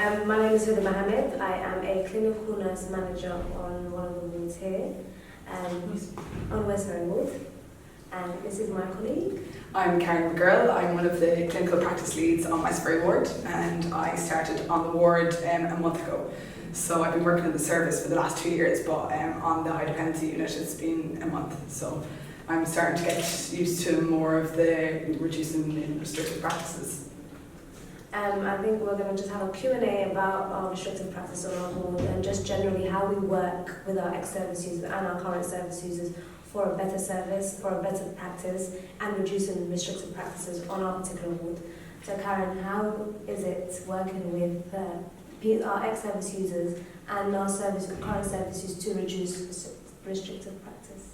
My name is Huda Mohammed. I am a clinical nurse manager on one of the wards here, on Westferry ward. And this is my colleague. I'm Karen McGirl. I'm one of the clinical practice leads on Westferry ward, and I started on the ward a month ago. So I've been working in the service for the last 2 years, but on the high dependency unit it's been a month. So I'm starting to get used to more of the reducing in restrictive practices. I think we're going to just have a Q&A about our restrictive practice on our ward and just generally how we work with our ex-service users and our current service users for a better service, for a better practice, and reducing restrictive practices on our particular ward. So Karen, how is it working with our ex-service users and our current service users to reduce restrictive practice?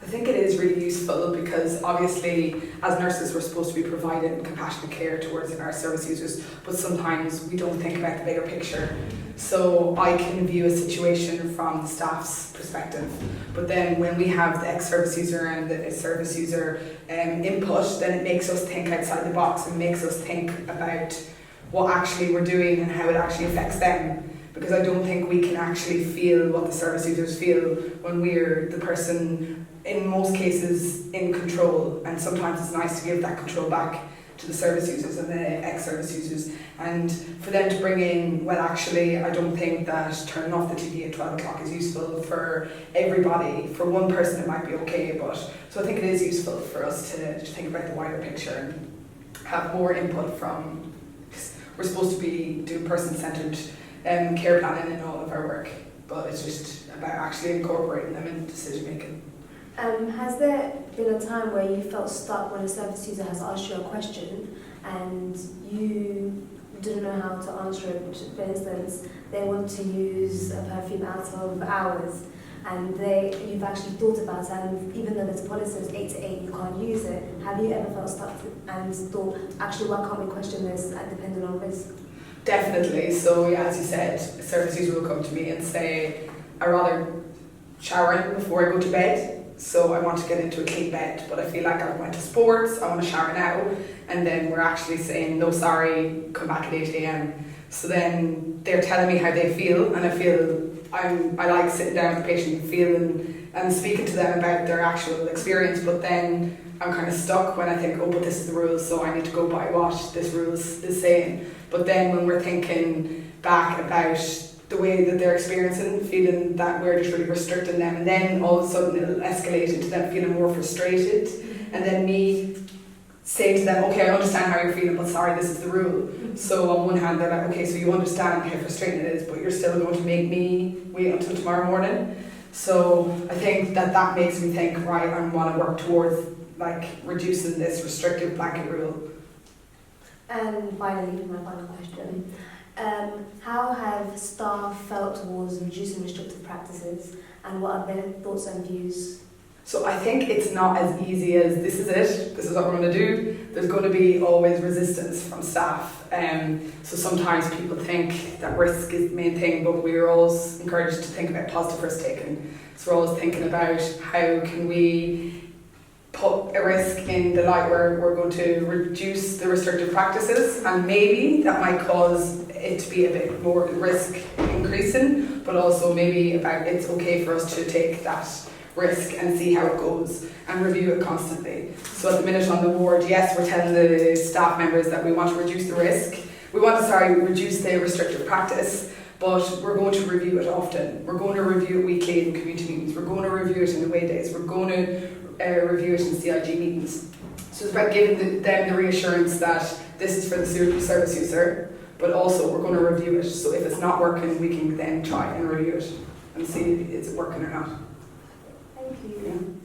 I think it is really useful because obviously as nurses we're supposed to be providing compassionate care towards our service users, but sometimes we don't think about the bigger picture. So I can view a situation from the staff's perspective, but then when we have the ex-service user and the service user input, then it makes us think outside the box and makes us think about what actually we're doing and how it actually affects them. Because I don't think we can actually feel what the service users feel when we're the person, in most cases, in control. And sometimes it's nice to give that control back to the service users and the ex-service users. And for them to bring in, well actually I don't think that turning off the TV at 12 o'clock is useful for everybody. For one person it might be okay, but so I think it is useful for us to think about the wider picture and have more input from, we're supposed to be doing person-centred care planning in all of our work, but it's just about actually incorporating them in decision making. Has there been a time where you felt stuck when a service user has asked you a question and you didn't know how to answer it? For instance, they want to use a perfume out of hours and you've actually thought about it, and even though there's a policy that's 8 to 8, you can't use it. Have you ever felt stuck and thought, actually, why can't we question this depending on risk? Definitely. So yeah, as you said, a service user will come to me and say, I'd rather shower in before I go to bed. So I want to get into a clean bed, but I feel like I went to sports, I want to shower now, and then we're actually saying, no sorry, come back at 8 a.m. So then they're telling me how they feel, and I feel I like sitting down with the patient and feeling and speaking to them about their actual experience, but then I'm kind of stuck when I think, oh, but this is the rules, so I need to go by what this rules is saying. But then when we're thinking back about the way that they're experiencing, feeling that we're just really restricting them, and then all of a sudden it'll escalate into them feeling more frustrated, and then me say to them, okay, I understand how you're feeling, but sorry, this is the rule. So on one hand they're like, okay, so you understand how frustrating it is, but you're still going to make me wait until tomorrow morning. So I think that makes me think, right, I want to work towards like reducing this restrictive blanket rule. And finally, my final question. How have staff felt towards reducing restrictive practices, and what are their thoughts and views? So I think it's not as easy as this is it, this is what we're going to do. There's going to be always resistance from staff. So sometimes people think that risk is the main thing, but we're always encouraged to think about positive risk taking. So we're always thinking about how can we put a risk in the light where we're going to reduce the restrictive practices, and maybe that might cause it to be a bit more risk increasing, but also maybe about it's okay for us to take that risk and see how it goes and review it constantly. So at the minute on the ward, yes, we're telling the staff members that we want to reduce the risk. We want to, reduce the restrictive practice, but we're going to review it often. We're going to review it weekly in community meetings. We're going to review it in away days. We're going to review it in CIG meetings. So it's about giving them the reassurance that this is for the service user, but also we're going to review it. So if it's not working, we can then try and review it and see if it's working or not. Thank you. Yeah.